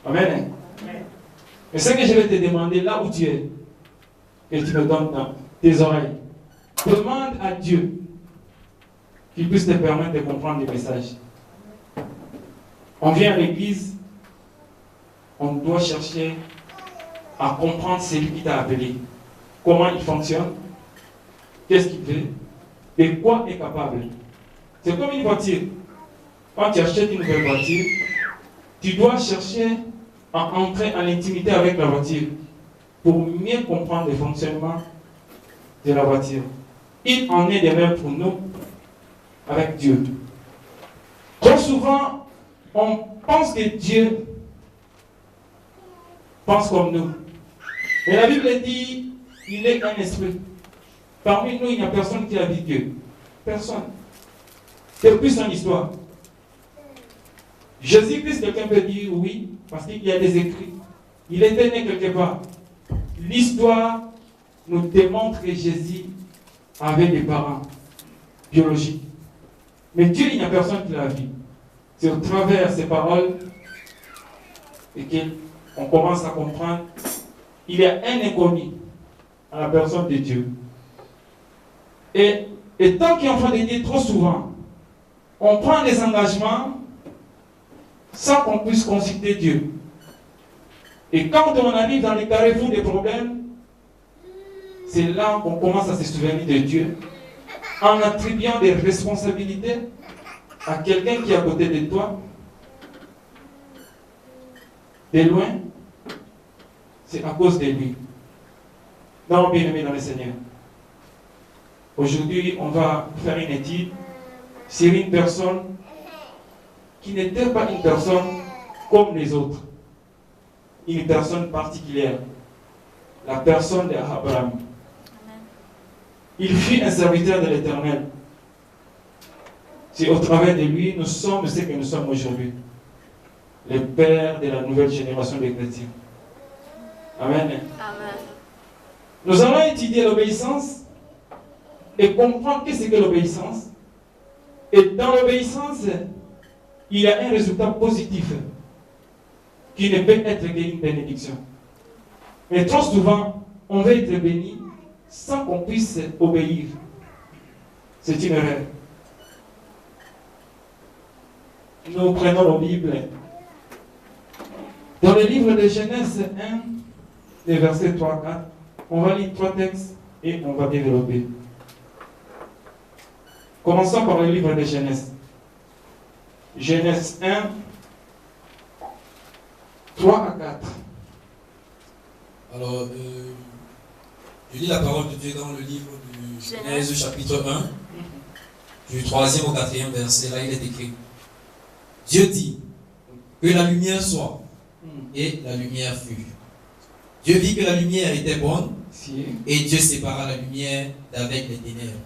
Amen. Mais ce que je vais te demander là où tu es, et tu me donnes dans tes oreilles, demande à Dieu qu'il puisse te permettre de comprendre le message. On vient à l'église, on doit chercher à comprendre celui qui t'a appelé. Comment il fonctionne, qu'est-ce qu'il fait, et quoi est capable. C'est comme une voiture. Quand tu achètes une nouvelle voiture, tu dois chercher à entrer en intimité avec la voiture pour mieux comprendre le fonctionnement de la voiture. Il en est de même pour nous avec Dieu. Trop souvent, on pense que Dieu pense comme nous. Et la Bible dit, il est un esprit. Parmi nous, il n'y a personne qui a vu Dieu. Personne. Depuis son histoire. Jésus-Christ, quelqu'un peut dire oui, parce qu'il y a des écrits. Il était né quelque part. L'histoire nous démontre que Jésus avait des parents biologiques. Mais Dieu, il n'y a personne qui l'a vu. C'est au travers ces paroles et qu'on commence à comprendre il y a un inconnu à la personne de Dieu. Et tant qu'enfant de Dieu, trop souvent, on prend des engagements sans qu'on puisse consulter Dieu. Et quand on arrive dans les carrefours des problèmes, c'est là qu'on commence à se souvenir de Dieu, en attribuant des responsabilités à quelqu'un qui est à côté de toi, de loin, c'est à cause de lui. Non, bien aimé dans le Seigneur. Aujourd'hui, on va faire une étude sur une personne qui n'était pas une personne comme les autres. Une personne particulière. La personne d'Abraham. Il fut un serviteur de l'Éternel. C'est au travers de lui, nous sommes ce que nous sommes aujourd'hui. Les pères de la nouvelle génération des chrétiens. Amen. Amen. Nous allons étudier l'obéissance et comprendre qu'est-ce que l'obéissance. Et dans l'obéissance, il y a un résultat positif qui ne peut être qu'une bénédiction. Mais trop souvent, on veut être béni sans qu'on puisse obéir. C'est une erreur. Nous prenons la Bible. Dans le livre de Genèse 1, les versets 3 à 4, on va lire 3 textes et on va développer. Commençons par le livre de Genèse. Genèse 1, 3 à 4. Alors, je lis la parole de Dieu dans le livre de Genèse chapitre 1, du 3e au 4e verset. Là, il est écrit. Dieu dit que la lumière soit, et la lumière fut. Dieu vit que la lumière était bonne, et Dieu sépara la lumière d'avec les ténèbres.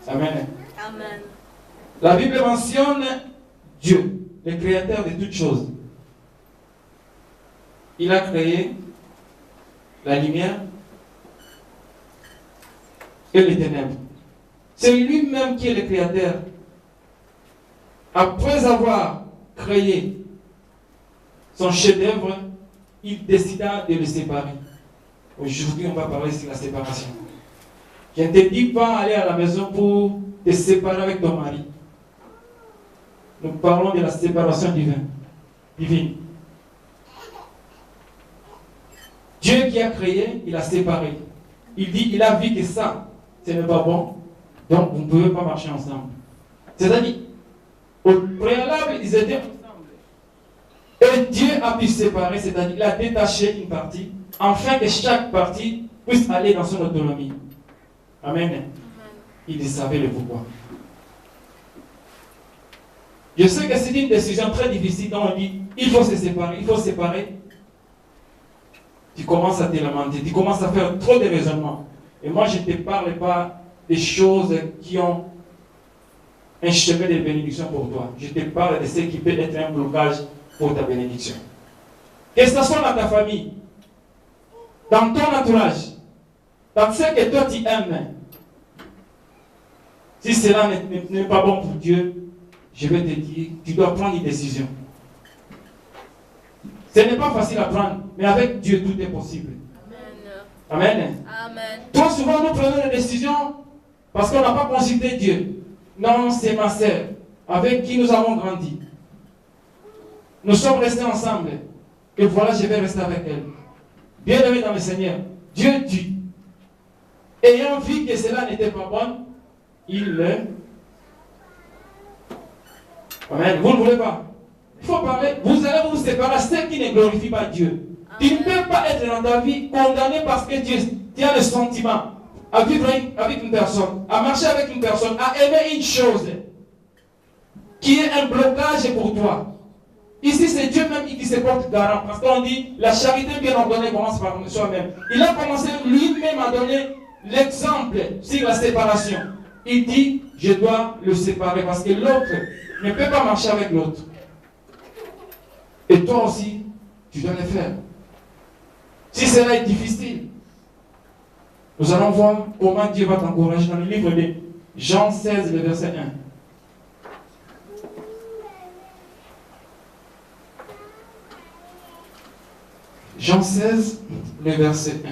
Amen. Amen. La Bible mentionne Dieu, le créateur de toutes choses. Il a créé la lumière et les ténèbres. C'est lui-même qui est le créateur. Après avoir créé son chef-d'œuvre, il décida de le séparer. Aujourd'hui, on va parler sur la séparation. Je ne te dis pas aller à la maison pour te séparer avec ton mari. Nous parlons de la séparation divine. Dieu qui a créé, il a séparé. il dit, il a vu que ça, ce n'est pas bon, donc vous ne pouvez pas marcher ensemble. C'est-à-dire, au préalable, ils étaient ensemble. Et Dieu a pu séparer, c'est-à-dire, il a détaché une partie, afin que chaque partie puisse aller dans son autonomie. Amen. Il savait le pourquoi. Je sais que c'est une décision très difficile quand on dit il faut se séparer, il faut se séparer. Tu commences à te lamenter, tu commences à faire trop de raisonnements. Et moi, je ne te parle pas des choses qui ont un chemin de bénédiction pour toi. Je te parle de ce qui peut être un blocage pour ta bénédiction. Que ce soit dans ta famille, dans ton entourage, dans ce que toi tu aimes. Si cela n'est pas bon pour Dieu, je vais te dire, tu dois prendre une décision. Ce n'est pas facile à prendre, mais avec Dieu, tout est possible. Amen. Amen. Amen. Trop souvent, nous prenons des décisions parce qu'on n'a pas consulté Dieu. Non, c'est ma sœur, avec qui nous avons grandi. Nous sommes restés ensemble. Et voilà, je vais rester avec elle. Bien-aimé dans le Seigneur, Dieu dit, ayant vu que cela n'était pas bon, il le... Amen. Vous ne voulez pas. Il faut parler. Vous allez vous séparer à ceux qui ne glorifient pas Dieu. Tu ne peux pas être dans ta vie condamné parce que tu as le sentiment à vivre avec une personne, à marcher avec une personne, à aimer une chose qui est un blocage pour toi. Ici, c'est Dieu même qui se porte garant. Parce qu'on dit, la charité bien ordonnée commence par soi-même. Il a commencé lui-même à donner l'exemple sur la séparation. Il dit, je dois le séparer parce que l'autre ne peut pas marcher avec l'autre. Et toi aussi, tu dois le faire. Si cela est difficile, nous allons voir comment Dieu va t'encourager dans le livre de Jean 16, le verset 1. Jean 16, le verset 1.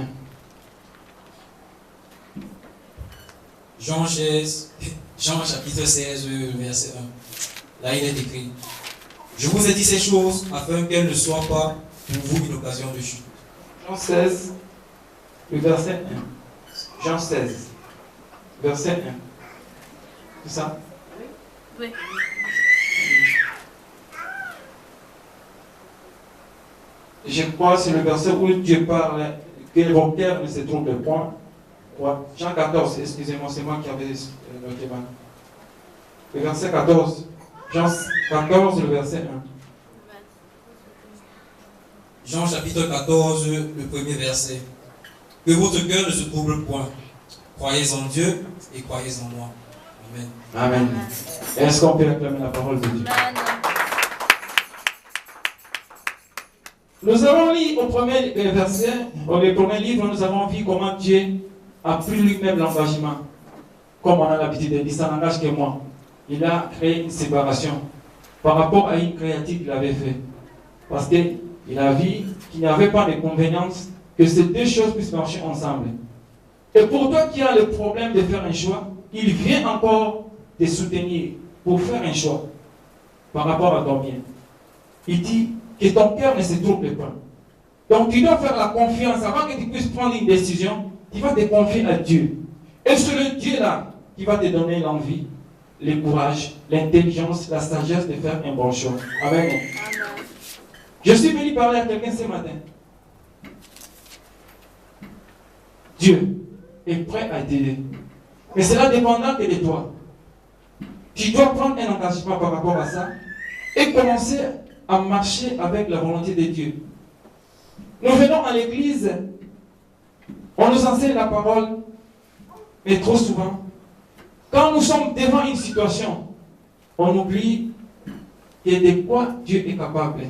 Jean chapitre 16, verset 1. Là, il est écrit: je vous ai dit ces choses afin qu'elles ne soient pas pour vous une occasion de chute. Jean 16, le verset 1. Jean 16, verset 1. C'est ça? Oui. Je crois que c'est le verset où Dieu parle que vos cœurs ne se trompent point. Jean 14, excusez-moi, c'est moi qui avais noté mal. Le verset 14. Jean 14, le verset 1. Jean chapitre 14, le premier verset. Que votre cœur ne se trouble point. Croyez en Dieu et croyez en moi. Amen. Amen. Est-ce qu'on peut acclamer la parole de Dieu? Amen. Nous avons lu au premier verset, au premier livre, nous avons vu comment Dieu a pris lui-même l'engagement. Comme on a l'habitude de dire, ça n'engage que moi. Il a créé une séparation par rapport à une créature qu'il avait fait. Parce qu'il a vu qu'il n'y avait pas de convénience que ces deux choses puissent marcher ensemble. Et pour toi qui as le problème de faire un choix, il vient encore te soutenir pour faire un choix par rapport à ton bien. Il dit que ton cœur ne se trouble pas. Donc tu dois faire la confiance avant que tu puisses prendre une décision. Tu vas te confier à Dieu. Et c'est le Dieu-là qui va te donner l'envie, le courage, l'intelligence, la sagesse de faire un bon choix. Amen. Amen. Je suis venu parler à quelqu'un ce matin. Dieu est prêt à t'aider. Mais cela dépendra que de toi. Tu dois prendre un engagement par rapport à ça et commencer à marcher avec la volonté de Dieu. Nous venons à l'église, on nous enseigne la parole, mais trop souvent, quand nous sommes devant une situation, on oublie de quoi Dieu est capable.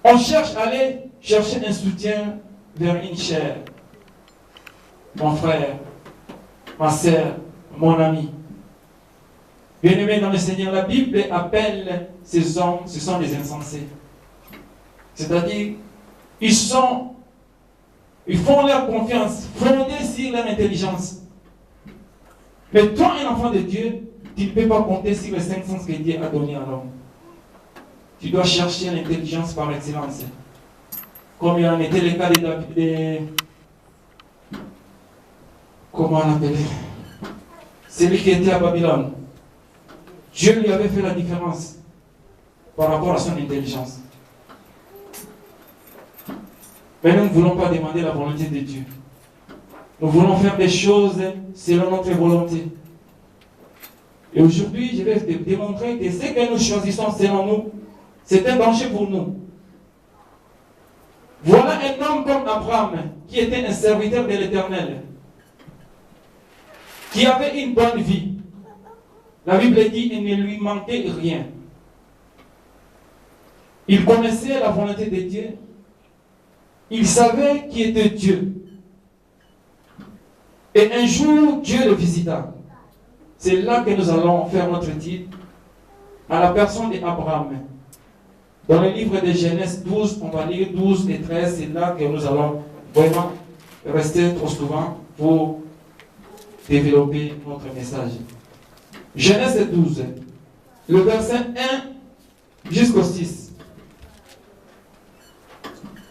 On cherche à aller chercher un soutien vers une chair. Mon frère, ma soeur, mon ami. Bien-aimé dans le Seigneur, la Bible appelle ces hommes, ce sont des insensés. C'est-à-dire, ils font leur confiance, fondée sur leur intelligence. Mais toi, un enfant de Dieu, tu ne peux pas compter sur les 5 sens que Dieu a donné à l'homme. Tu dois chercher l'intelligence par excellence. Comme il en était le cas comment l'appeler, celui qui était à Babylone. Dieu lui avait fait la différence par rapport à son intelligence. Mais nous ne voulons pas demander la volonté de Dieu. Nous voulons faire des choses selon notre volonté. Et aujourd'hui, je vais démontrer que ce que nous choisissons selon nous, c'est un danger pour nous. Voilà un homme comme Abraham, qui était un serviteur de l'Éternel, qui avait une bonne vie. La Bible dit qu'il ne lui manquait rien. Il connaissait la volonté de Dieu. Il savait qui était Dieu. Et un jour, Dieu le visita. C'est là que nous allons faire notre titre, à la personne d'Abraham. Dans le livre de Genèse 12, on va lire 12 et 13, c'est là que nous allons vraiment rester trop souvent pour développer notre message. Genèse 12, le verset 1 jusqu'au 6.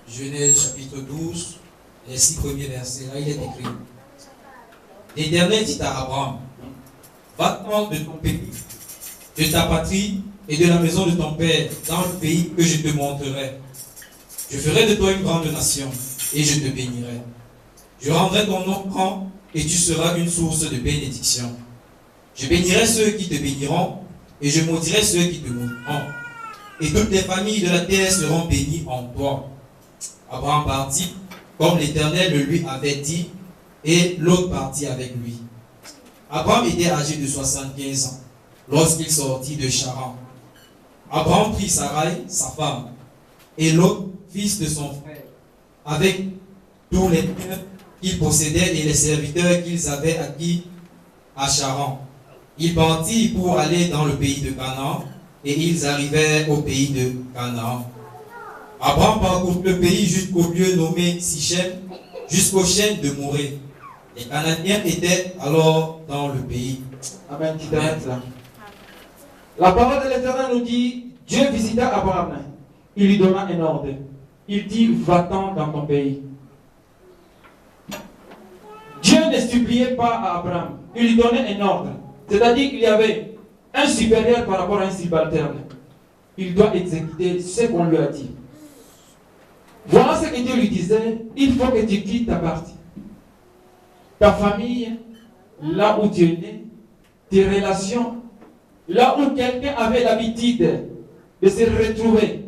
Genèse chapitre 12, les 6 premiers versets, là il est écrit. L'Éternel dit à Abraham, va-t'en de ton pays, de ta patrie et de la maison de ton père, dans le pays que je te montrerai. Je ferai de toi une grande nation, et je te bénirai. Je rendrai ton nom grand, et tu seras une source de bénédiction. Je bénirai ceux qui te béniront, et je maudirai ceux qui te maudiront. Et toutes les familles de la terre seront bénies en toi. Abraham partit, comme l'Éternel le lui avait dit, et l'autre partit avec lui. Abraham était âgé de 75 ans, lorsqu'il sortit de Charan. Abraham prit Sarai, sa femme, et l'autre, fils de son frère, avec tous les biens qu'ils possédaient et les serviteurs qu'ils avaient acquis à Charan. Ils partirent pour aller dans le pays de Canaan, et ils arrivèrent au pays de Canaan. Abraham parcourut le pays jusqu'au lieu nommé Sichem, jusqu'aux chaînes de Morée. Les Cananéens étaient alors dans le pays. Amen. Tu t'arrêtes là. La parole de l'Éternel nous dit, Dieu visita Abraham. Il lui donna un ordre. Il dit, va-t'en dans ton pays. Dieu ne suppliait pas à Abraham. Il lui donnait un ordre. C'est-à-dire qu'il y avait un supérieur par rapport à un subalterne. Il doit exécuter ce qu'on lui a dit. Voilà ce que Dieu lui disait. Il faut que tu quittes ta partie. Ta famille, là où tu es né, tes relations, là où quelqu'un avait l'habitude de se retrouver.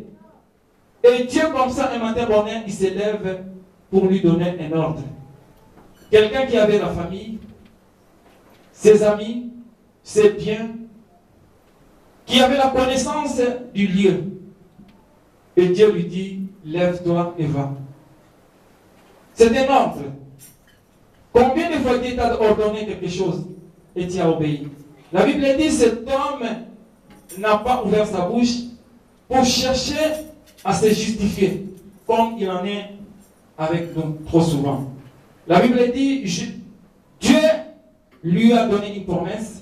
Et Dieu, comme ça, un matin bonheur, il s'élève pour lui donner un ordre. Quelqu'un qui avait la famille, ses amis, ses biens, qui avait la connaissance du lieu. Et Dieu lui dit, lève-toi et va. C'est un ordre. Combien de fois Dieu t'a ordonné quelque chose et tu as obéi? La Bible dit, cet homme n'a pas ouvert sa bouche pour chercher à se justifier, comme il en est avec nous trop souvent. La Bible dit, Dieu lui a donné une promesse,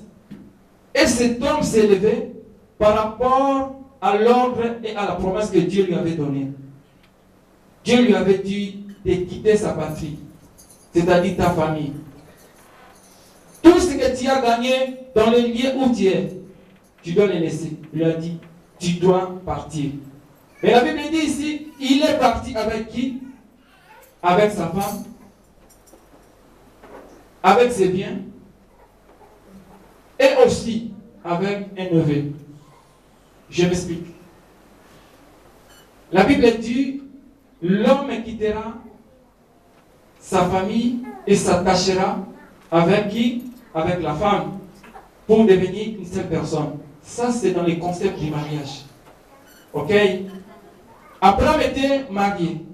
et cet homme s'est levé par rapport à l'ordre et à la promesse que Dieu lui avait donnée. Dieu lui avait dit de quitter sa patrie, c'est-à-dire ta famille. Tout ce que tu as gagné dans le lieu où tu es, tu dois le laisser. Il lui a dit, tu dois partir. Mais la Bible dit ici, il est parti avec qui? Avec sa femme, avec ses biens, et aussi avec un neveu. Je m'explique. La Bible dit, l'homme quittera sa famille et s'attachera avec qui? Avec la femme, pour devenir une seule personne. Ça, c'est dans les concepts du mariage. Ok? Abraham était marié.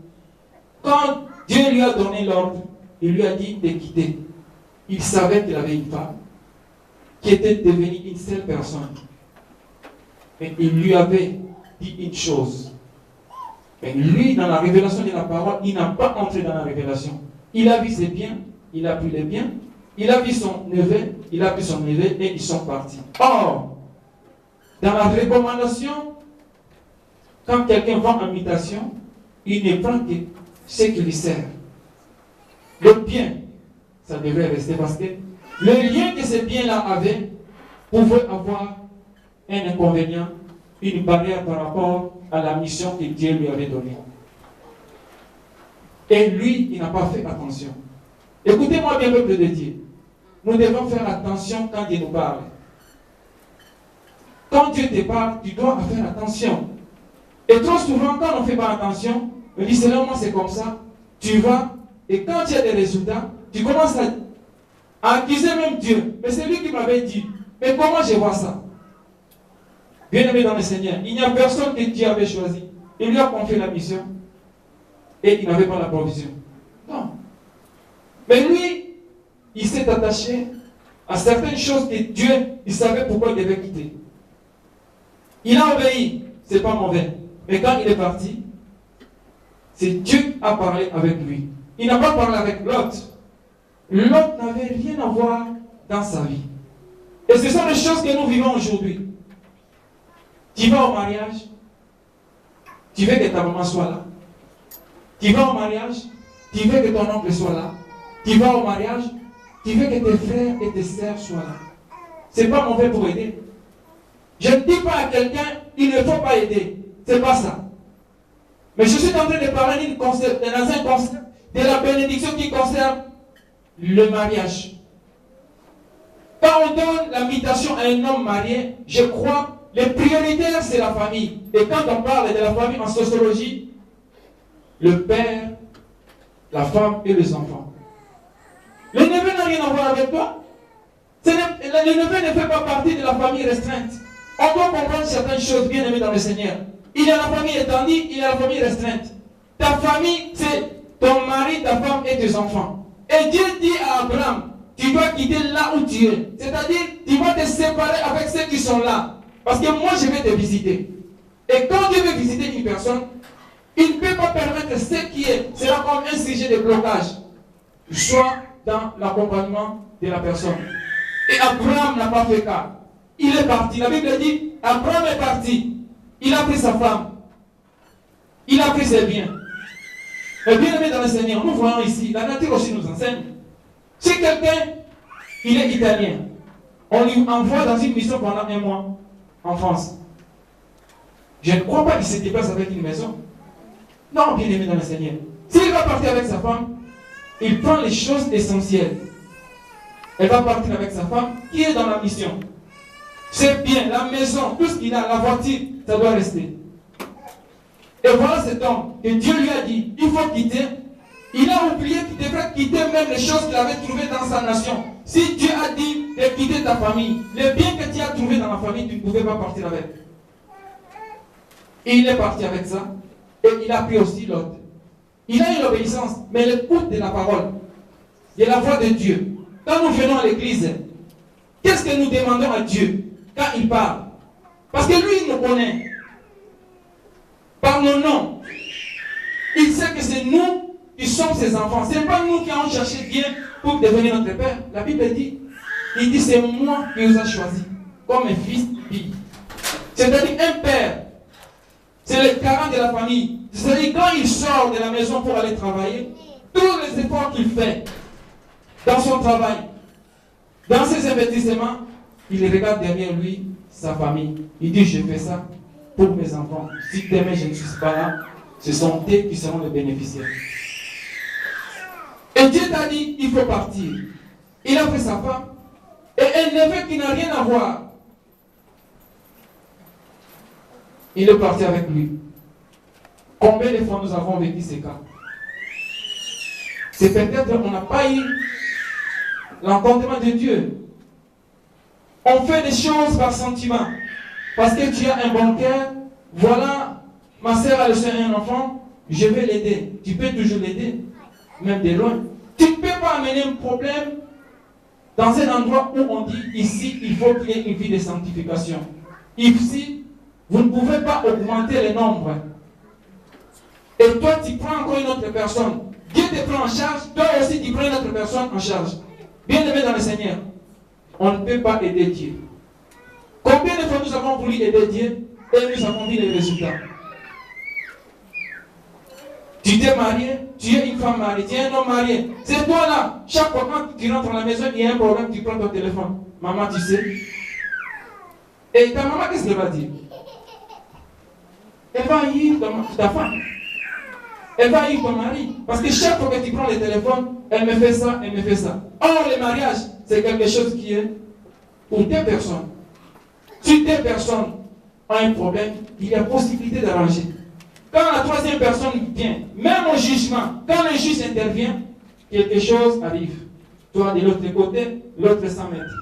Quand Dieu lui a donné l'ordre, il lui a dit de quitter. Il savait qu'il avait une femme qui était devenue une seule personne. Mais il lui avait dit une chose. Mais lui, dans la révélation de la parole, il n'a pas entré dans la révélation. Il a vu ses biens, il a pris les biens, il a vu son neveu, il a pris son neveu et ils sont partis. Or, dans la recommandation, quand quelqu'un vend en mutation, il ne prend que ce qui lui sert. Le bien, ça devrait rester parce que le lien que ces biens-là avaient pouvait avoir un inconvénient, une barrière par rapport à la mission que Dieu lui avait donnée. Et lui, il n'a pas fait attention. Écoutez-moi bien, peuple de Dieu. Nous devons faire attention quand Dieu nous parle. Quand Dieu te parle, tu dois faire attention. Et trop souvent, quand on ne fait pas attention, on dit, selon moi, c'est comme ça. Tu vas, et quand tu as des résultats, tu commences à accuser même Dieu. Mais c'est lui qui m'avait dit. Mais comment je vois ça? Bien-aimé dans le Seigneur, il n'y a personne que Dieu avait choisi. Il lui a confié la mission. Et il n'avait pas la provision. Non. Mais lui, il s'est attaché à certaines choses que Dieu, il savait pourquoi il devait quitter. Il a obéi, c'est pas mauvais. Mais quand il est parti, c'est Dieu qui a parlé avec lui. Il n'a pas parlé avec l'autre. L'autre n'avait rien à voir dans sa vie. Et ce sont les choses que nous vivons aujourd'hui. Tu vas au mariage, tu veux que ta maman soit là. Tu vas au mariage, tu veux que ton oncle soit là. Tu vas au mariage, tu veux que tes frères et tes sœurs soient là. Ce n'est pas mauvais pour aider. Je ne dis pas à quelqu'un, il ne faut pas aider. Ce n'est pas ça. Mais je suis en train de parler d'un concept de la bénédiction qui concerne le mariage. Quand on donne l'invitation à un homme marié, je crois, les prioritaires, c'est la famille. Et quand on parle de la famille en sociologie, le père, la femme et les enfants. Le neveu n'a rien à voir avec toi. Le neveu ne fait pas partie de la famille restreinte. On doit comprendre certaines choses, bien aimées dans le Seigneur. Il y a la famille étendue, il y a la famille restreinte. Ta famille, c'est ton mari, ta femme et tes enfants. Et Dieu dit à Abraham, tu dois quitter là où tu es. C'est-à-dire, tu vas te séparer avec ceux qui sont là. Parce que moi, je vais te visiter. Et quand Dieu veut visiter une personne, il ne peut pas permettre ce qui est, sera comme un sujet de blocage, soit dans l'accompagnement de la personne. Et Abraham n'a pas fait cas. Il est parti. La Bible dit, Abraham est parti. Il a pris sa femme. Il a pris ses biens. Et bien aimé dans le Seigneur, nous voyons ici, la nature aussi nous enseigne. Si quelqu'un, il est italien, on lui envoie dans une mission pendant 1 mois en France. Je ne crois pas qu'il se déplace avec une maison. Non, bien aimé dans le Seigneur. S'il va partir avec sa femme, il prend les choses essentielles. Elle va partir avec sa femme qui est dans la mission. C'est bien, la maison, tout ce qu'il a, la voiture, ça doit rester. Et voilà cet homme que Dieu lui a dit, il faut quitter. Il a oublié qu'il devrait quitter même les choses qu'il avait trouvées dans sa nation. Si Dieu a dit de quitter ta famille, les biens que tu as trouvés dans la famille, tu ne pouvais pas partir avec. Et il est parti avec ça. Et il a pris aussi l'autre. Il a eu l'obéissance, mais l'écoute de la parole, de la voix de Dieu. Quand nous venons à l'église, qu'est-ce que nous demandons à Dieu quand il parle? Parce que lui, il nous connaît. Par nos noms. Il sait que c'est nous qui sommes ses enfants. Ce n'est pas nous qui avons cherché Dieu pour devenir notre Père. La Bible dit, il dit, c'est moi qui vous ai choisi comme un fils, fille. C'est-à-dire un père. C'est le garant de la famille. C'est-à-dire quand il sort de la maison pour aller travailler, tous les efforts qu'il fait dans son travail, dans ses investissements, il regarde derrière lui sa famille. Il dit, je fais ça pour mes enfants. Si demain je ne suis pas là, ce sont eux qui seront les bénéficiaires. Et Dieu t'a dit, il faut partir. Il a pris sa femme et un neveu qui n'a rien à voir. Il est parti avec lui. Combien de fois nous avons vécu ces cas? C'est peut-être qu'on n'a pas eu l'entendement de Dieu. On fait des choses par sentiment. Parce que tu as un bon cœur, voilà, ma soeur a laissé un enfant, je vais l'aider. Tu peux toujours l'aider, même de loin. Tu ne peux pas amener un problème dans un endroit où on dit, ici, il faut qu'il y ait une vie de sanctification. Ici, vous ne pouvez pas augmenter le nombre. Et toi, tu prends encore une autre personne. Dieu te prend en charge, toi aussi, tu prends une autre personne en charge. Bien aimé dans le Seigneur, on ne peut pas aider Dieu. Combien de fois nous avons voulu aider Dieu et nous avons vu les résultats? Tu t'es marié, tu es une femme mariée, tu es un homme marié. C'est toi là. Chaque fois que tu rentres à la maison, il y a un problème, tu prends ton téléphone. Maman, tu sais. Et ta maman, qu'est-ce qu'elle va dire? Elle va haïr ta femme. Elle va haïr ton mari. Parce que chaque fois que tu prends le téléphone, elle me fait ça, elle me fait ça. Or, le mariage, c'est quelque chose qui est pour deux personnes. Si deux personnes ont un problème, il y a possibilité d'arranger. Quand la troisième personne vient, même au jugement, quand le juge intervient, quelque chose arrive. Toi de l'autre côté, l'autre 100 mètres.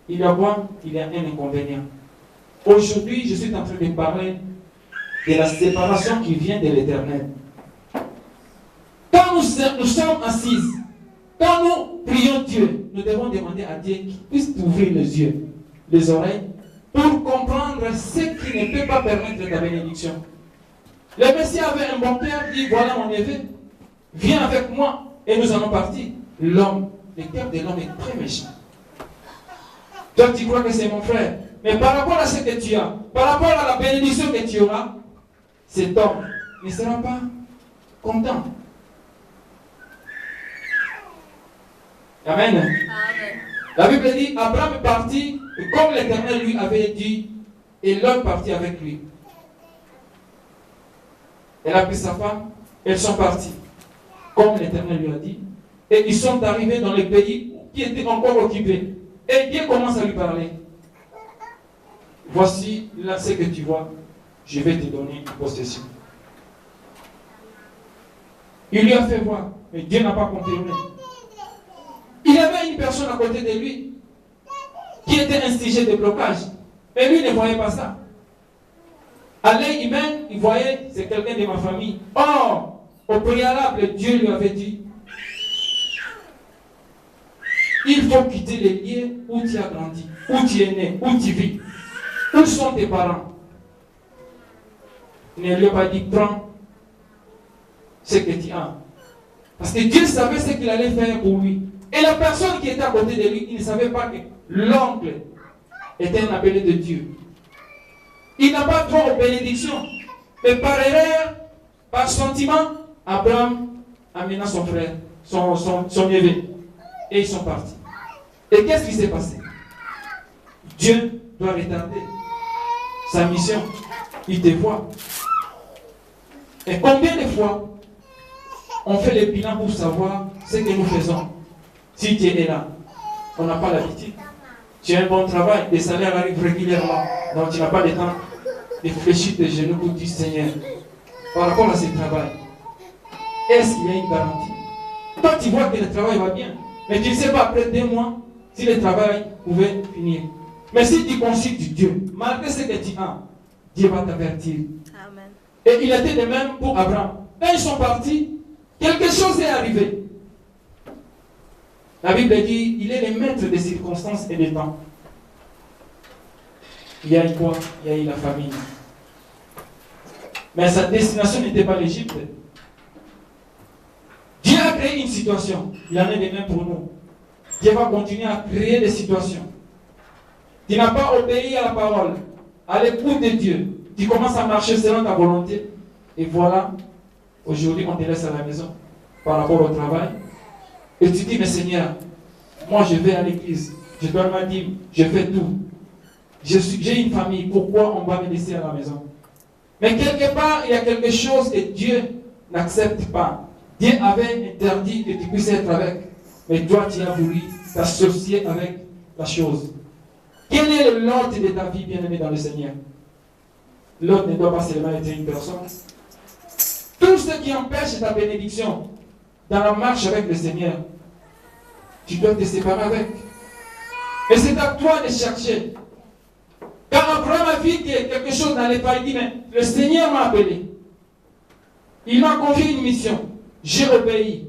Il y a quoi? Il y a un inconvénient. Aujourd'hui, je suis en train de parler de la séparation qui vient de l'Éternel. Quand nous sommes assises, quand nous prions Dieu, nous devons demander à Dieu qu'il puisse ouvrir les yeux, les oreilles, pour comprendre ce qui ne peut pas permettre ta bénédiction. Le Messie avait un bon père, dit, voilà mon neveu, viens avec moi et nous allons partir. L'homme, le cœur de l'homme est très méchant. Toi tu crois que c'est mon frère, mais par rapport à ce que tu as, par rapport à la bénédiction que tu auras, cet homme ne sera pas content. Amen. Amen. La Bible dit, Abraham est parti, et comme l'Éternel lui avait dit, et l'homme partit avec lui. Elle a pris sa femme, elles sont parties, comme l'Éternel lui a dit, et ils sont arrivés dans le pays qui était encore occupé. Et Dieu commence à lui parler. Voici là ce que tu vois, je vais te donner une possession. Il lui a fait voir, mais Dieu n'a pas confirmé. Il y avait une personne à côté de lui qui était un sujet de blocage, mais lui ne voyait pas ça. À l'œil humain, il voyait, c'est quelqu'un de ma famille. Or, au préalable, Dieu lui avait dit, il faut quitter les lieux où tu as grandi, où tu es né, où tu vis. Où sont tes parents? Il ne lui a pas dit, prends ce que tu as. Parce que Dieu savait ce qu'il allait faire pour lui. Et la personne qui était à côté de lui, il ne savait pas que l'oncle était un appelé de Dieu. Il n'a pas droit aux bénédictions. Mais par erreur, par sentiment, Abraham amena son frère, son neveu. Et ils sont partis. Et qu'est-ce qui s'est passé? Dieu doit retarder sa mission. Il te voit. Et combien de fois on fait les bilans pour savoir ce que nous faisons? Si tu es là, on n'a pas l'habitude. Tu as un bon travail, les salaires arrivent régulièrement. Donc tu n'as pas le temps de fléchir tes genoux pour dire Seigneur, par rapport à ce travail, est-ce qu'il y a une garantie? Toi tu vois que le travail va bien, mais tu ne sais pas après 2 mois si le travail pouvait finir. Mais si tu consultes Dieu, malgré ce que tu as, Dieu va t'avertir. Amen. Et il était de même pour Abraham. Quand ils sont partis, quelque chose est arrivé. La Bible dit, il est le maître des circonstances et des temps. Il y a eu quoi? Il y a eu la famine. Mais sa destination n'était pas l'Égypte. Dieu a créé une situation. Il en est de même pour nous. Dieu va continuer à créer des situations. Tu n'as pas obéi à la parole, à l'écoute de Dieu. Tu commences à marcher selon ta volonté. Et voilà, aujourd'hui on te laisse à la maison par rapport au travail. Et tu dis, mais Seigneur, moi je vais à l'église, je donne ma dîme, je fais tout. J'ai une famille, pourquoi on va me laisser à la maison? Mais quelque part, il y a quelque chose que Dieu n'accepte pas. Dieu avait interdit que tu puisses être avec. Mais toi, tu as voulu t'associer avec la chose. Quel est l'ordre de ta vie, bien-aimé dans le Seigneur? L'ordre ne doit pas seulement être une personne. Tout ce qui empêche ta bénédiction dans la marche avec le Seigneur, tu dois te séparer avec. Et c'est à toi de chercher. Quand Abraham a vu que quelque chose n'allait pas, il dit, mais le Seigneur m'a appelé. Il m'a confié une mission. J'ai obéi.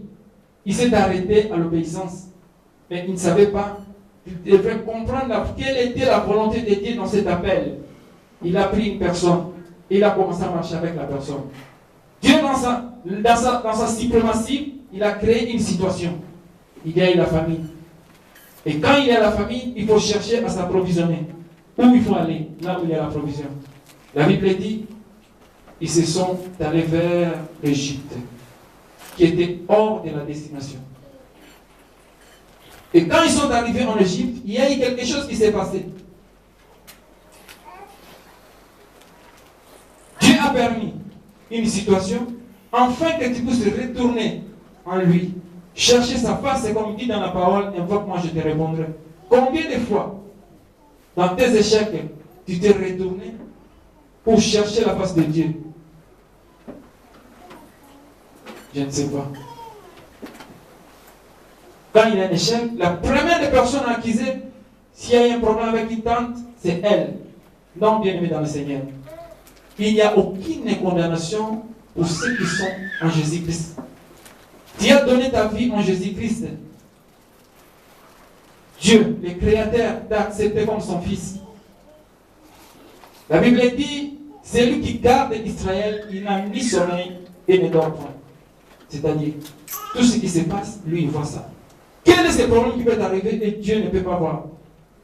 Il s'est arrêté à l'obéissance. Mais il ne savait pas. Il devrait comprendre quelle était la volonté de Dieu dans cet appel. Il a pris une personne. Et il a commencé à marcher avec la personne. Dieu, dans sa suprématie, il a créé une situation. Il y a eu la famille. Et quand il y a la famille, il faut chercher à s'approvisionner. Où il faut aller? Là où il y a la provision. La Bible dit, ils se sont allés vers l'Égypte. qui étaient hors de la destination. Et quand ils sont arrivés en Égypte, il y a eu quelque chose qui s'est passé. Dieu a permis une situation, afin que tu puisses retourner en lui. Chercher sa face, c'est comme il dit dans la parole, invoque-moi, je te répondrai. Combien de fois, dans tes échecs, tu t'es retourné pour chercher la face de Dieu? Je ne sais pas. Quand il y a un échec, la première des personnes accusées, s'il y a un problème avec une tante, c'est elle. Non, bien aimé dans le Seigneur. Il n'y a aucune condamnation pour ceux qui sont en Jésus-Christ. Tu as donné ta vie en Jésus-Christ. Dieu, le Créateur, t'a accepté comme son fils. La Bible dit, c'est lui qui garde Israël, il n'a ni sommeil et ne dort point. C'est-à-dire, tout ce qui se passe, lui, il voit ça. Quel est ce problème qui peut t'arriver et Dieu ne peut pas voir?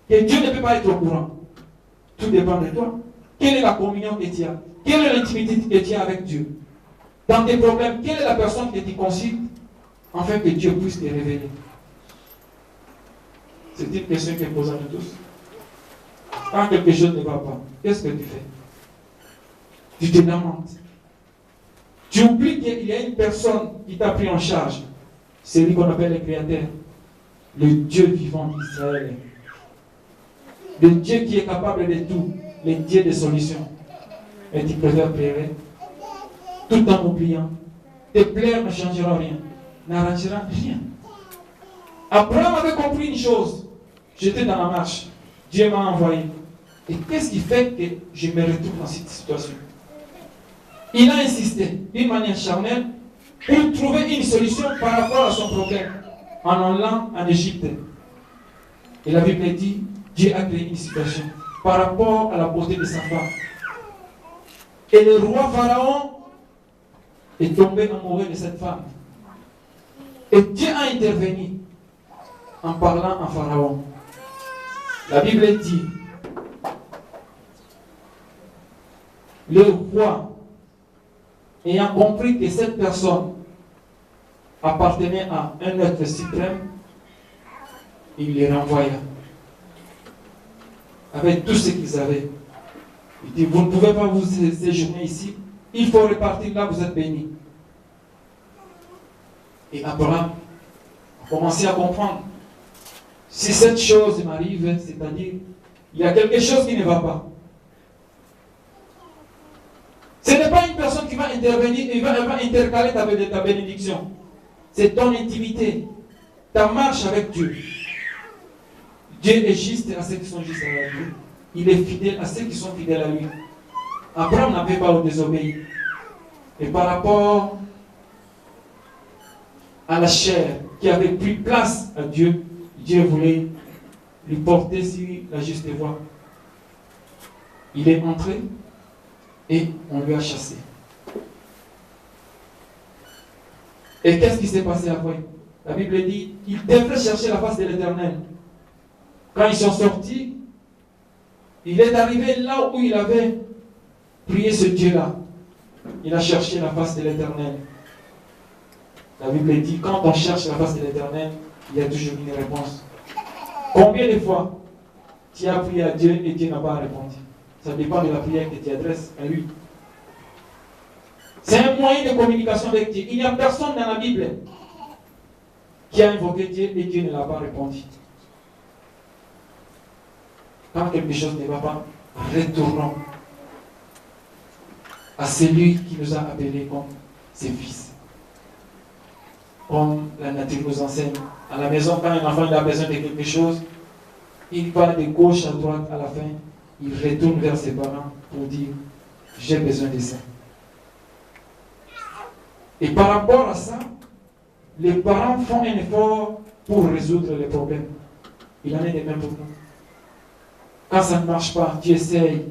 Et Dieu ne peut pas être au courant. Tout dépend de toi. Quelle est la communion que tu as? Quelle est l'intimité que tu as avec Dieu? Dans tes problèmes, quelle est la personne que tu consultes afin que Dieu puisse te révéler? C'est une question que pose à nous tous. Quand quelque chose ne va pas, qu'est-ce que tu fais? Tu te demandes. Tu oublies qu'il y a une personne qui t'a pris en charge. C'est lui qu'on appelle le Créateur. Le Dieu vivant d'Israël. Le Dieu qui est capable de tout. Le Dieu des solutions. Et tu préfères pleurer tout en oubliant. Tes pleurs ne changeront rien. N'arrangeront rien. Abraham avait compris une chose. J'étais dans la marche. Dieu m'a envoyé. Et qu'est-ce qui fait que je me retrouve dans cette situation? Il a insisté d'une manière charnelle pour trouver une solution par rapport à son problème en allant en Égypte. Et la Bible dit, Dieu a créé une situation par rapport à la beauté de sa femme. Et le roi Pharaon est tombé amoureux de cette femme. Et Dieu a intervenu en parlant à Pharaon. La Bible dit, le roi, ayant compris que cette personne appartenait à un être suprême, il les renvoya avec tout ce qu'ils avaient. Il dit, vous ne pouvez pas vous séjourner ici, il faut repartir là, vous êtes bénis. Et Abraham a commencé à comprendre. Si cette chose m'arrive, c'est-à-dire, il y a quelque chose qui ne va pas. Ce n'est pas une personne qui va intervenir et va intercaler ta bénédiction. C'est ton intimité, ta marche avec Dieu. Dieu est juste à ceux qui sont justes à lui. Il est fidèle à ceux qui sont fidèles à lui. Abraham n'avait pas désobéi. Et par rapport à la chair qui avait pris place à Dieu, Dieu voulait lui porter sur la juste voie. Il est entré et on lui a chassé. Et qu'est-ce qui s'est passé après? La Bible dit, il devrait chercher la face de l'Éternel. Quand ils sont sortis, il est arrivé là où il avait prié ce Dieu-là. Il a cherché la face de l'Éternel. La Bible dit, quand on cherche la face de l'Éternel, il y a toujours une réponse. Combien de fois tu as prié à Dieu et Dieu n'a pas répondu? Ça dépend de la prière que tu adresses à lui. C'est un moyen de communication avec Dieu. Il n'y a personne dans la Bible qui a invoqué Dieu et Dieu ne l'a pas répondu. Quand quelque chose ne va pas, retournons à celui qui nous a appelés comme ses fils. Comme la nature nous enseigne. À la maison, quand un enfant a besoin de quelque chose, il va de gauche à droite, à la fin, il retourne vers ses parents pour dire, j'ai besoin de ça. Et par rapport à ça, les parents font un effort pour résoudre les problèmes. Il en est de même pour nous. Quand ça ne marche pas, tu essayes,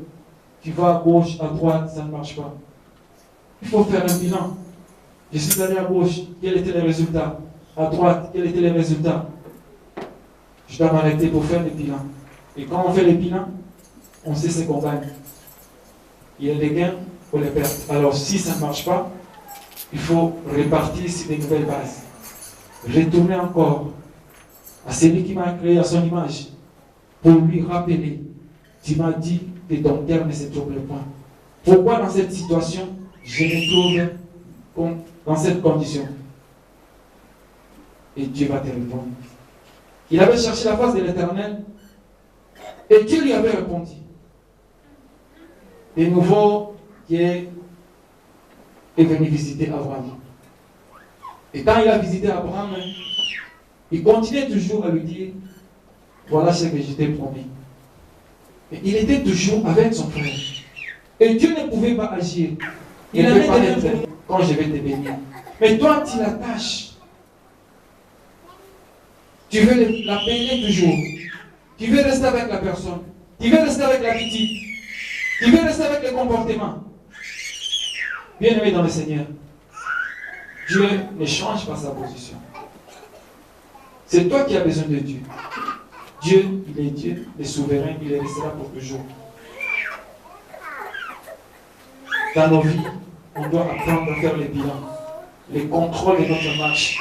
tu vas à gauche, à droite, ça ne marche pas. Il faut faire un bilan. Je suis allé à gauche, quels étaient les résultats? À droite, quels étaient les résultats? Je dois m'arrêter pour faire le bilan. Et quand on fait le bilan, on sait ce qu'on gagne. Il y a des gains ou les pertes. Alors si ça ne marche pas, il faut repartir sur des nouvelles bases. Retourner encore à celui qui m'a créé à son image pour lui rappeler, tu m'as dit que ton cœur ne se trouble pas. Pourquoi dans cette situation, je me trouve dans cette condition? Et Dieu va te répondre. Il avait cherché la face de l'Éternel et Dieu lui avait répondu. De nouveau, Dieu est venu visiter Abraham. Et quand il a visité Abraham, il continuait toujours à lui dire, voilà ce que je t'ai promis. Et il était toujours avec son frère. Et Dieu ne pouvait pas agir. Il ne peut pas être quand je vais te bénir. Mais toi, tu l'attaches. Tu veux la bénir toujours. Tu veux rester avec la personne. Tu veux rester avec l'attitude. Tu veux rester avec le comportement. Bien-aimé dans le Seigneur, Dieu ne change pas sa position. C'est toi qui as besoin de Dieu. Dieu, il est Dieu, il est souverain, il restera pour toujours. Dans nos vies, on doit apprendre à faire les bilans, les contrôles de notre marche,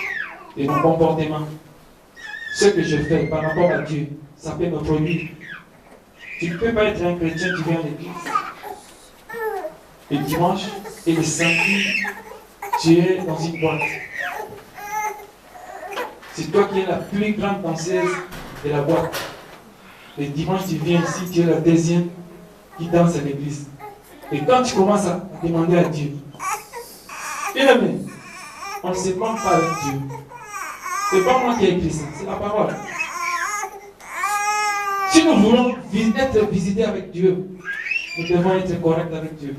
de nos comportements. Ce que je fais par rapport à Dieu, ça peut me produire. Tu ne peux pas être un chrétien qui vient à l'église le dimanche et le samedi, tu es dans une boîte. C'est toi qui es la plus grande danseuse de la boîte. Le dimanche, tu viens ici, tu es la deuxième qui danse à l'église. Et quand tu commences à demander à Dieu, bien aimé, on ne se ment pas avec Dieu. Ce n'est pas moi qui ai écrit ça, c'est la parole. Si nous voulons être visités avec Dieu, nous devons être corrects avec Dieu.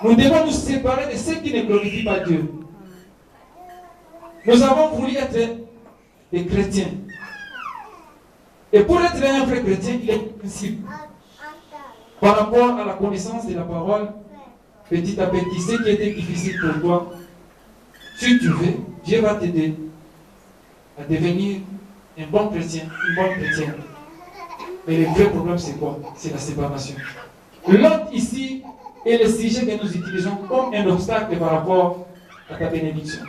Nous devons nous séparer de ceux qui ne glorifient pas Dieu. Nous avons voulu être des chrétiens. Et pour être un vrai chrétien, il y a un principe. Par rapport à la connaissance de la parole, petit à petit, ce qui était difficile pour toi, si tu veux, Dieu va t'aider à devenir un bon chrétien, une bonne chrétienne. Mais le vrai problème, c'est quoi? C'est la séparation. L'autre ici est le sujet que nous utilisons comme un obstacle par rapport à ta bénédiction.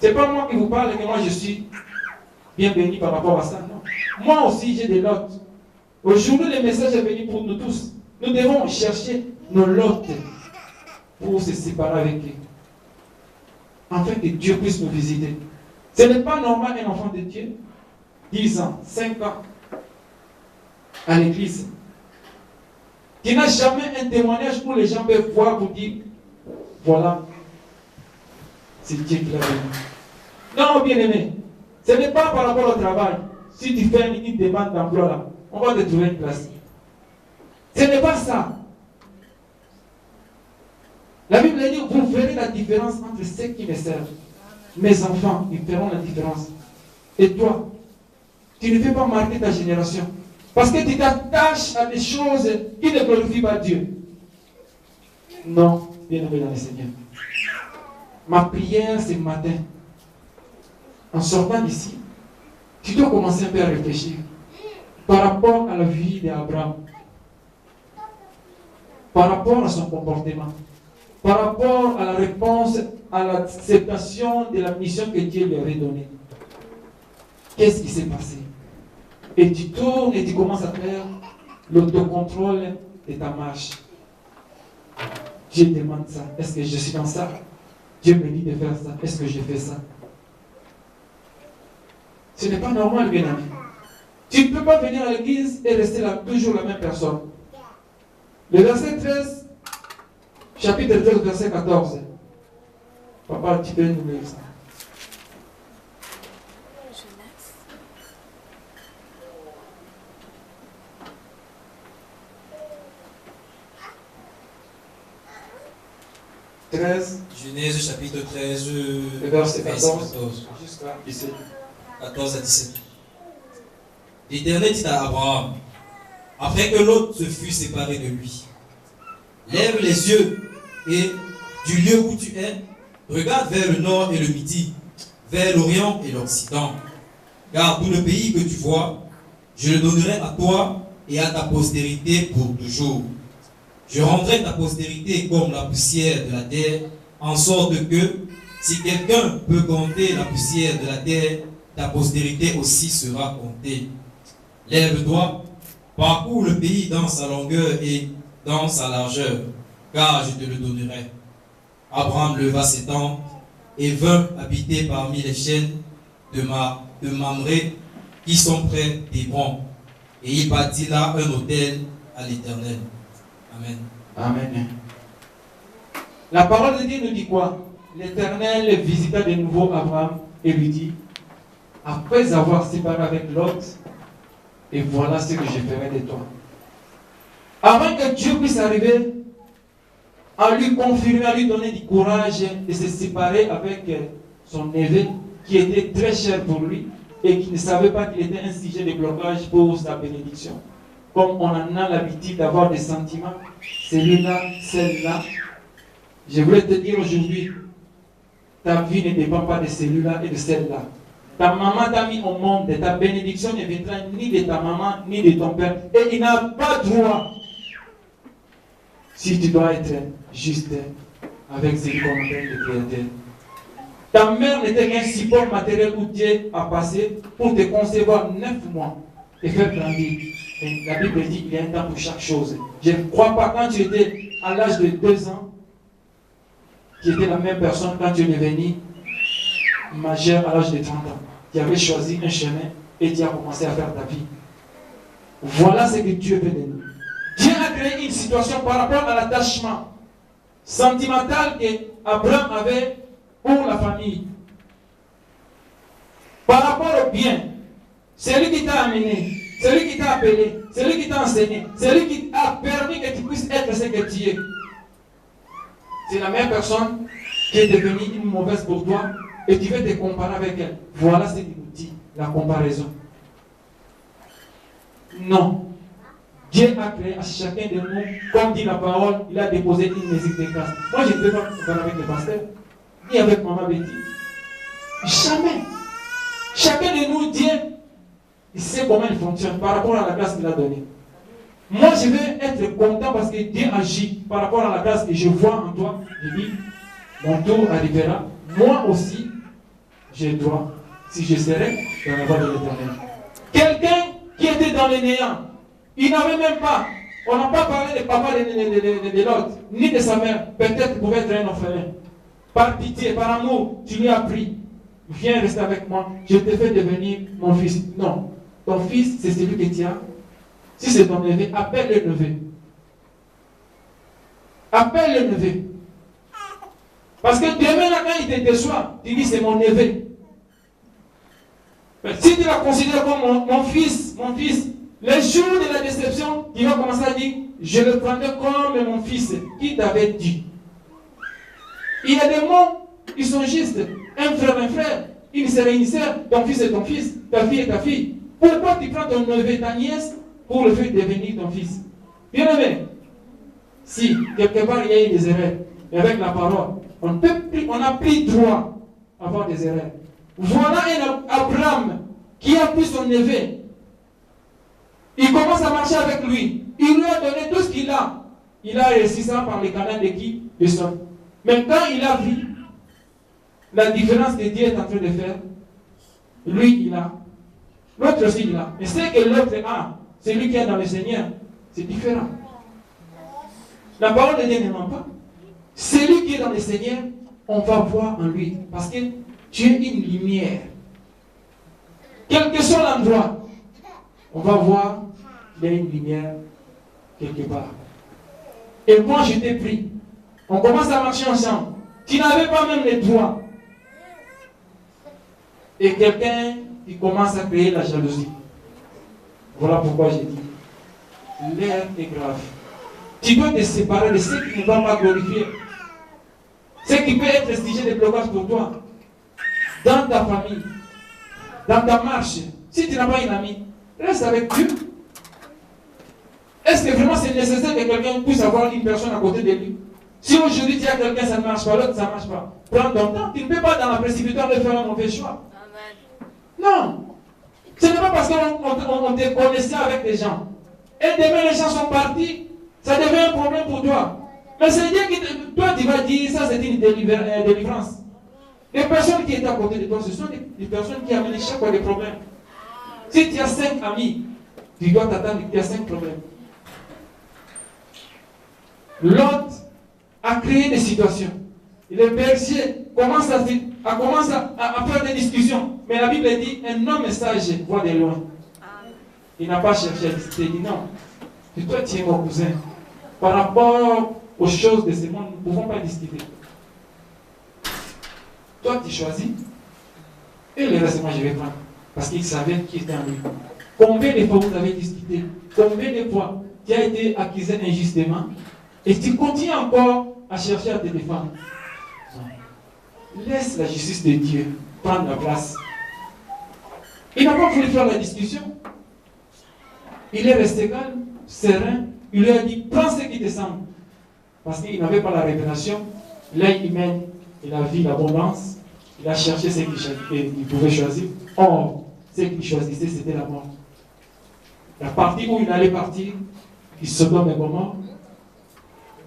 Ce n'est pas moi qui vous parle et que moi je suis bien béni par rapport à ça. Non. Moi aussi, j'ai des lots. Aujourd'hui, le message est venu pour nous tous. Nous devons chercher nos lots pour se séparer avec eux. Afin que Dieu puisse nous visiter. Ce n'est pas normal un enfant de Dieu, 10 ans, 5 ans, à l'église, qui n'a jamais un témoignage où les gens peuvent voir pour dire, voilà, c'est Dieu qui l'a donné. Non, bien-aimé, ce n'est pas par rapport au travail. Si tu fais une demande d'emploi là, on va te trouver une place. Ce n'est pas ça. La Bible dit, vous verrez la différence entre ceux qui me servent. Mes enfants, ils feront la différence. Et toi, tu ne fais pas marquer ta génération. Parce que tu t'attaches à des choses qui ne glorifient pas Dieu. Non, bien-aimé dans le Seigneur. Ma prière ce matin, en sortant d'ici, tu dois commencer un peu à réfléchir par rapport à la vie d'Abraham, par rapport à son comportement, par rapport à la réponse, à l'acceptation de la mission que Dieu lui avait donnée. Qu'est-ce qui s'est passé? Et tu tournes et tu commences à faire l'autocontrôle de ta marche. Dieu demande ça. Est-ce que je suis dans ça? Dieu me dit de faire ça. Est-ce que je fais ça? Ce n'est pas normal, bien ami. Tu ne peux pas venir à l'église et rester là, toujours la même personne. Le verset 13, chapitre 13, verset 14. Papa, tu peux nous lire ça. Genèse chapitre 13, verset 14 jusqu'à 17. 14 à 17. L'Éternel dit à Abraham, après que l'autre se fût séparé de lui, lève les yeux et du lieu où tu es, regarde vers le nord et le midi, vers l'orient et l'occident. Car tout le pays que tu vois, je le donnerai à toi et à ta postérité pour toujours. Je rendrai ta postérité comme la poussière de la terre en sorte que, si quelqu'un peut compter la poussière de la terre, ta postérité aussi sera comptée. Lève-toi, parcours le pays dans sa longueur et dans sa largeur, car je te le donnerai. Abraham leva ses tentes et vint habiter parmi les chaînes de Mamré qui sont près d'Hébron. Et il bâtit là un autel à l'Éternel. Amen. Amen. La parole de Dieu nous dit quoi? L'Éternel visita de nouveau Abraham et lui dit, après avoir séparé avec Lot, et voilà ce que je ferai de toi. Avant que Dieu puisse arriver à lui confirmer, à lui donner du courage de se séparer avec son neveu, qui était très cher pour lui, et qui ne savait pas qu'il était un sujet de blocage pour sa bénédiction. Comme on en a l'habitude d'avoir des sentiments, celui-là, celle-là. Je voulais te dire aujourd'hui, ta vie ne dépend pas de celui-là et de celle-là. Ta maman t'a mis au monde, ta bénédiction ne viendra ni de ta maman, ni de ton père. Et il n'a pas droit, si tu dois être juste avec ce qu'on appelle le Créateur. Ta mère n'était qu'un support matériel où Dieu a passé pour te concevoir 9 mois et faire grandir. Et la Bible dit qu'il y a un temps pour chaque chose. Je ne crois pas quand tu étais à l'âge de 2 ans, tu étais la même personne quand tu es devenu majeur à l'âge de 30 ans. Tu avais choisi un chemin et tu as commencé à faire ta vie. Voilà ce que Dieu veut de nous. Dieu a créé une situation par rapport à l'attachement sentimental qu'Abraham avait pour la famille. Par rapport au bien, c'est lui qui t'a amené, c'est lui qui t'a appelé, c'est lui qui t'a enseigné, c'est lui qui a permis que tu puisses être ce que tu es. C'est la même personne qui est devenue une mauvaise pour toi et tu veux te comparer avec elle. Voilà ce qu'il nous dit, la comparaison. Non. Dieu a créé à chacun de nous, comme dit la parole, il a déposé une musique de grâce. Moi, je ne peux pas me comparer avec le pasteur, ni avec maman Betty. Jamais. Chacun de nous, Dieu, il sait comment il fonctionne par rapport à la grâce qu'il a donnée. Moi, je vais être content parce que Dieu agit par rapport à la grâce que je vois en toi. Je dis, mon tour arrivera. Moi aussi, j'ai droit, si je serai dans la voie de l'Éternel. Quelqu'un qui était dans le néant, il n'avait même pas, on n'a pas parlé de papa de l'autre, ni de sa mère. Peut-être qu'il pouvait être un orphelin. Par pitié, par amour, tu lui as pris. Viens rester avec moi, je te fais devenir mon fils. Non, ton fils, c'est celui que tu as. Si c'est ton neveu, appelle le neveu. Appelle le neveu. Parce que demain, là, quand il te déçoit, tu dis c'est mon neveu. Mais si tu la considères comme mon fils, le jour de la déception, il va commencer à dire, je le prendrai comme mon fils. Qui t'avait dit? Il y a des mots, ils sont justes. Un frère, une sœur, ton fils est ton fils, ta fille est ta fille. Pourquoi tu prends ton neveu, ta nièce, pour le faire devenir ton fils? Bien aimé, si quelque part il y a eu des erreurs, et avec la parole, on n'a plus droit à avoir des erreurs. Voilà un Abraham qui a pris son neveu. Il commence à marcher avec lui. Il lui a donné tout ce qu'il a. Il a réussi ça par les canaux de qui? De son. Mais quand il a vu la différence que Dieu est en train de faire, lui il a. L'autre aussi il a. Mais c'est que l'autre a. Celui qui est dans le Seigneur, c'est différent. La parole de Dieu ne ment pas. Celui qui est dans le Seigneur, on va voir en lui. Parce que tu es une lumière. Quel que soit l'endroit, on va voir qu'il y a une lumière quelque part. Et moi, je t'ai pris. On commence à marcher ensemble. Tu n'avais pas même les droits. Et quelqu'un qui commence à créer la jalousie. Voilà pourquoi j'ai dit. L'air est grave. Tu dois te séparer de ce qui ne va pas glorifier. Ce qui peut être sujet de blocage pour toi. Dans ta famille. Dans ta marche. Si tu n'as pas une amie, reste avec Dieu. Est-ce que vraiment c'est nécessaire que quelqu'un puisse avoir une personne à côté de lui? Si aujourd'hui tu as quelqu'un, ça ne marche pas, l'autre ça ne marche pas. Prends ton temps. Tu ne peux pas dans la précipitation de faire un mauvais choix. Non. Ce n'est pas parce qu'on te connaissait avec les gens. Et demain les gens sont partis, ça devient un problème pour toi. Mais c'est Dieu qui toi tu vas dire ça, c'est une délivrance. Les personnes qui étaient à côté de toi, ce sont des personnes qui amènent chaque fois des problèmes. Si tu as 5 amis, tu dois t'attendre qu'il y a 5 problèmes. L'autre a créé des situations. Les bergers commencent à faire des discussions. Mais la Bible dit, un homme sage voit de loin. Il n'a pas cherché à discuter. Il dit non. Et toi, tu es mon cousin. Par rapport aux choses de ce monde, nous ne pouvons pas discuter. Toi, tu choisis. Et le reste, moi, je vais prendre. Parce qu'il savait qui était en lui. Combien de fois vous avez discuté? Combien de fois tu as été accusé injustement? Et tu continues encore à chercher à te défendre? Laisse la justice de Dieu prendre la place. Il n'a pas voulu faire la discussion. Il est resté calme, serein. Il lui a dit, prends ce qui te semble. Parce qu'il n'avait pas la révélation. Là, il a vu l'abondance. Il a cherché ce qu'il pouvait choisir. Or, ce qu'il choisissait, c'était la mort. La partie où il allait partir, il se donne un moment.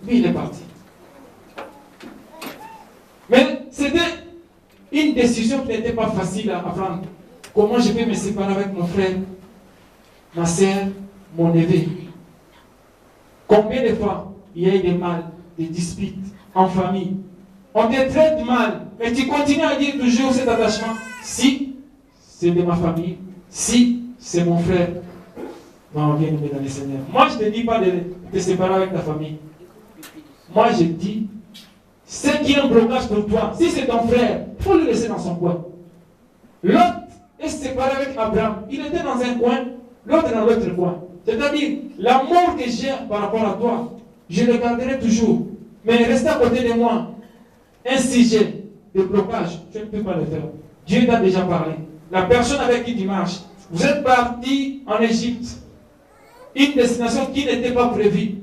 Lui, il est parti. Mais c'était une décision qui n'était pas facile à prendre. Comment je vais me séparer avec mon frère, ma soeur, mon neveu? Combien de fois il y a eu des mal, des disputes en famille? On te traite mal, mais tu continues à dire toujours cet attachement. Si c'est de ma famille, si c'est mon frère, non, viens nous dans le Seigneur. Moi, je ne te dis pas de te séparer avec ta famille. Moi, je dis, ce qui est un blocage pour toi, si c'est ton frère, il faut le laisser dans son coin. L'autre est séparé avec Abraham. Il était dans un coin, l'autre dans l'autre coin. C'est-à-dire, l'amour que j'ai par rapport à toi, je le garderai toujours. Mais reste à côté de moi. Un sujet de blocage, je ne peux pas le faire. Dieu t'a déjà parlé. La personne avec qui tu marches, vous êtes parti en Égypte. Une destination qui n'était pas prévue.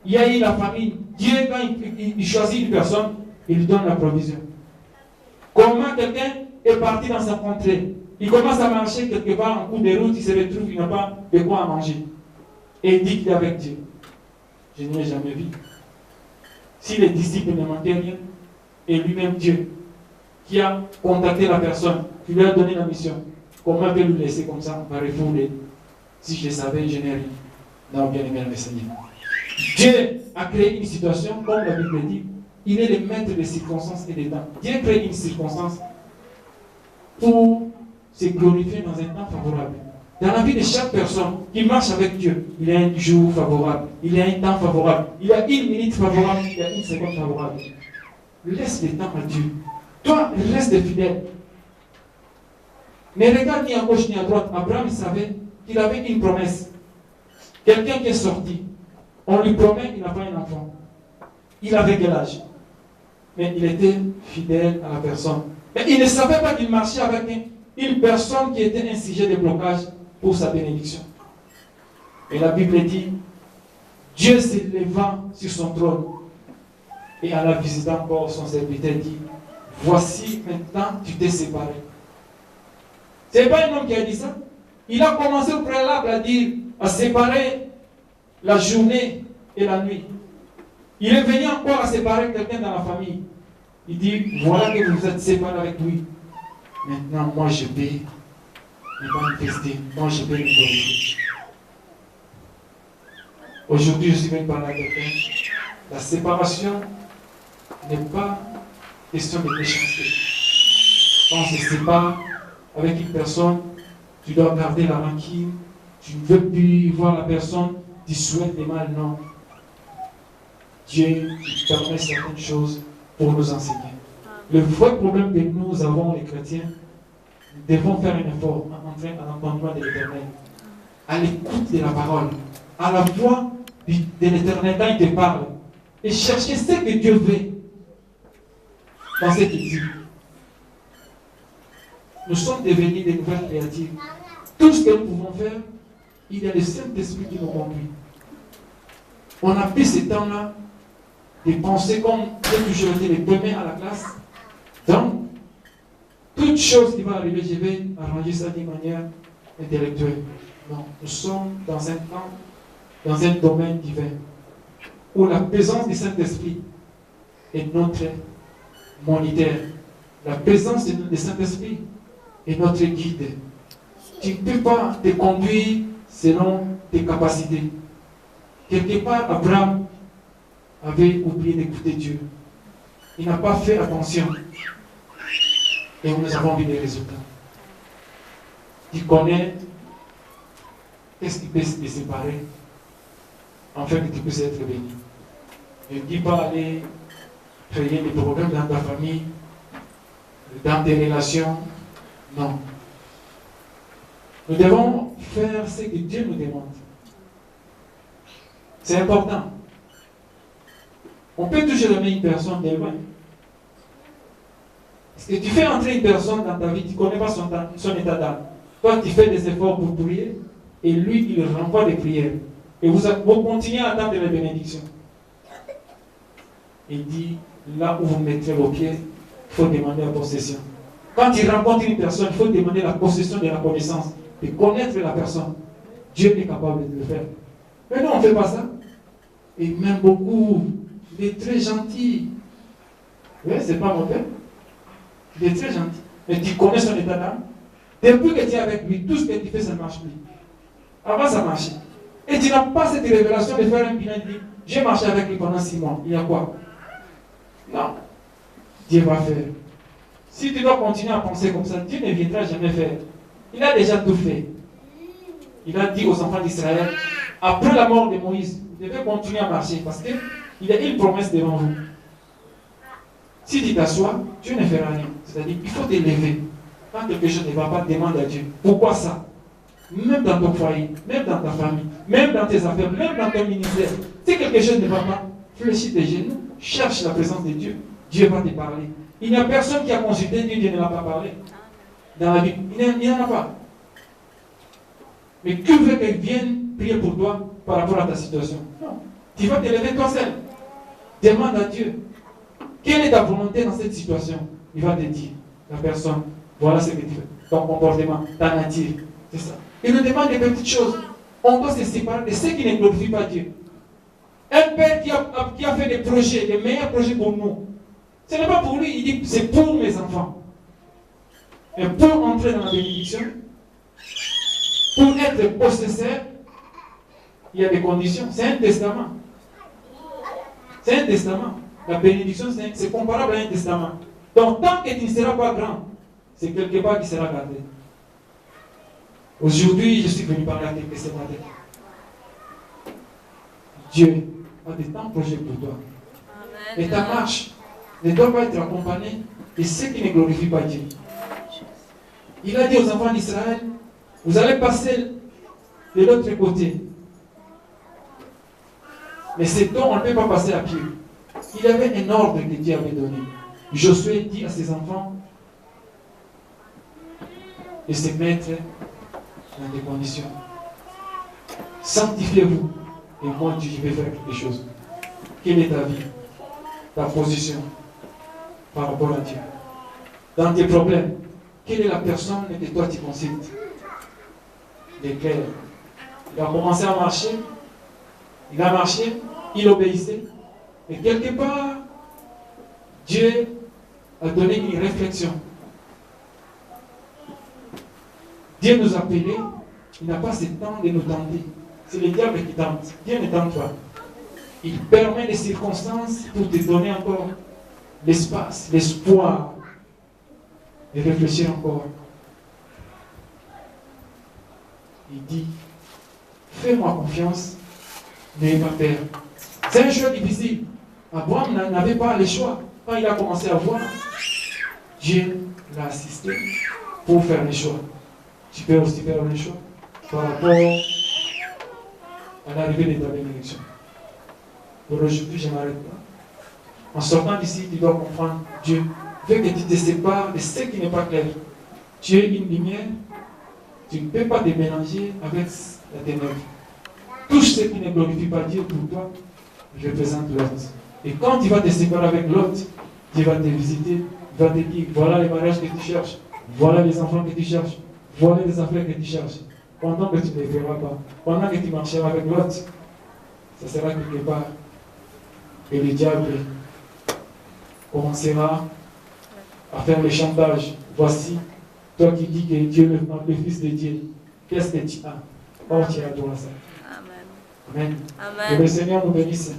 Il y a eu la famine. Dieu, quand il choisit une personne, il lui donne la provision. Comment quelqu'un est parti dans sa contrée? Il commence à marcher quelque part en cours de route, il se retrouve, il n'a pas de quoi à manger. Et il dit qu'il est avec Dieu. Je ne l'ai jamais vu. Si les disciples ne manquaient rien, et lui-même Dieu, qui a contacté la personne, qui lui a donné la mission, comment peut lui laisser comme ça, par refouler? Si je savais, je n'ai rien. Non, bien aimé le Seigneur. Dieu a créé une situation, comme la Bible dit, il est le maître des circonstances et des temps. Dieu crée une circonstance pour se glorifier dans un temps favorable. Dans la vie de chaque personne qui marche avec Dieu, il y a un jour favorable, il y a un temps favorable, il y a une minute favorable, il y a une seconde favorable. Laisse le temps à Dieu. Toi, reste fidèle. Ne regarde ni à gauche ni à droite. Abraham savait qu'il avait une promesse. Quelqu'un qui est sorti. On lui promet qu'il n'a pas un enfant. Il avait quel âge? Mais il était fidèle à la personne. Mais il ne savait pas qu'il marchait avec une personne qui était un sujet de blocage pour sa bénédiction. Et la Bible dit, Dieu s'éleva sur son trône et en la visitant encore son serviteur dit, voici maintenant tu t'es séparé. Ce n'est pas un homme qui a dit ça. Il a commencé au préalable à dire, à séparer la journée et la nuit. Il est venu encore à séparer quelqu'un dans la famille. Il dit, voilà que vous êtes séparés avec lui. Maintenant, moi je vais me manifester. Moi je vais me glorifier. Aujourd'hui, je suis venu parler à quelqu'un. La séparation n'est pas question de méchanceté. Quand on se sépare avec une personne, tu dois garder la rancune. Tu ne veux plus voir la personne, tu souhaites des mal, non. Dieu permet certaines choses pour nous enseigner. Le vrai problème que nous avons, les chrétiens, nous devons faire un effort à entrer à l'entendement de l'Éternel, à l'écoute de la parole, à la voix de l'Éternel quand il te parle, et chercher ce que Dieu veut dans ce qu'il dit. Nous sommes devenus des nouvelles créatures. Tout ce que nous pouvons faire, il y a le Saint-Esprit qui nous conduit. On a pris ce temps-là de penser comme j'ai toujours été les premiers à la classe. Donc, toute chose qui va arriver, je vais arranger ça d'une manière intellectuelle. Non, nous sommes dans un temps, dans un domaine divin. où la présence du Saint-Esprit est notre moniteur. La présence du Saint-Esprit est notre guide. Tu ne peux pas te conduire selon tes capacités. Quelque part, Abraham avait oublié d'écouter Dieu. Il n'a pas fait attention. Et nous avons vu des résultats. Tu connais qu'est-ce qui peut te séparer afin que tu puisses être béni. Ne dis pas aller créer des problèmes dans ta famille, dans tes relations. Non. Nous devons faire ce que Dieu nous demande. C'est important. On peut toujours aimer une personne de loin. Parce que tu fais entrer une personne dans ta vie, tu ne connais pas son état d'âme. Toi, tu fais des efforts pour prier, et lui, il renvoie des prières. Et vous continuez à attendre les bénédictions. Il dit, là où vous mettrez vos pieds, il faut demander la possession. Quand tu rencontres une personne, il faut demander la possession de la connaissance, de connaître la personne. Dieu est capable de le faire. Mais nous, on ne fait pas ça. Et même beaucoup, il est très gentil. Oui, c'est pas mon père. Il est très gentil. Mais tu connais son état d'âme. Depuis que tu es avec lui, tout ce que tu fais, ça ne marche plus. Avant, ça marchait. Et tu n'as pas cette révélation de faire un bilan et de dire, j'ai marché avec lui pendant 6 mois. Il y a quoi? Non. Dieu va faire. Si tu dois continuer à penser comme ça, Dieu ne viendra jamais faire. Il a déjà tout fait. Il a dit aux enfants d'Israël, après la mort de Moïse, vous devez continuer à marcher parce qu'il y a une promesse devant vous. Si tu t'assois, Dieu ne fera rien. C'est-à-dire qu'il faut t'élever. Quand quelque chose ne va pas, demande à Dieu. Pourquoi ça? Même dans ton foyer, même dans ta famille, même dans tes affaires, même dans ton ministère. Si quelque chose ne va pas, fléchis tes genoux, cherche la présence de Dieu. Dieu va te parler. Il n'y a personne qui a consulté Dieu, Dieu ne l'a pas parlé. Dans la Bible, il n'y en a pas. Mais que veut qu'elle vienne prier pour toi par rapport à ta situation? Non. Tu vas t'élever toi seul. Demande à Dieu. Quelle est ta volonté dans cette situation? Il va te dire, la personne, voilà ce que tu fais. Ton comportement, ta nature. C'est ça. Il nous demande des petites choses. On doit se séparer de ceux qui ne glorifient pas Dieu. Un père qui a fait des projets, les meilleurs projets pour nous. Ce n'est pas pour lui, il dit c'est pour mes enfants. Et pour entrer dans la bénédiction, pour être possesseur, il y a des conditions. C'est un testament. C'est un testament. La bénédiction, c'est comparable à un testament. Donc, tant que tu ne seras pas grand, c'est quelque part qui sera gardé. Aujourd'hui, je suis venu parler à quelqu'un ce matin. Dieu a de tant de projets pour toi. Et ta marche ne doit pas être accompagnée de ceux qui ne glorifient pas Dieu. Il a dit aux enfants d'Israël, vous allez passer de l'autre côté. Mais c'est donc on ne peut pas passer à pied. Il y avait un ordre que Dieu avait donné. Josué dit à ses enfants de se mettre dans des conditions. Sanctifiez-vous. Et moi, Dieu, je vais faire quelque chose. Quelle est ta vie? Ta position par rapport à Dieu? Dans tes problèmes, quelle est la personne que toi tu consultes? Lesquels? Il a commencé à marcher. Il a marché. Il obéissait. Et quelque part, Dieu a donné une réflexion. Dieu nous a appelés, il n'a pas ce temps de nous tenter. C'est le diable qui tente. Dieu ne tente pas. Il permet des circonstances pour te donner encore l'espace, l'espoir de réfléchir encore. Il dit, fais-moi confiance, n'ayez pas peur. C'est un choix difficile. Abraham n'avait pas le choix. Quand il a commencé à voir, Dieu l'a assisté pour faire le choix. Tu peux aussi faire le choix par rapport à l'arrivée de ta bénédiction. Pour aujourd'hui, je m'arrête là. En sortant d'ici, tu dois comprendre, Dieu veut que tu te sépares de ce qui n'est pas clair. Tu es une lumière, tu ne peux pas te mélanger avec la ténèbre. Tout ce qui ne glorifie pas Dieu pour toi représente l'autre. Et quand tu vas te séparer avec l'autre, Dieu va te visiter, il va te dire, voilà les mariages que tu cherches, voilà les enfants que tu cherches, voilà les affaires que tu cherches. Pendant que tu ne les feras pas, pendant que tu marcheras avec l'autre, ça sera quelque part Et le diable commencera à faire le chantage. Voici, toi qui dis que Dieu est le Fils de Dieu, qu'est-ce que tu as? Or, tu as droit à ça. Amen. Amen. Amen. Que le Seigneur nous bénisse.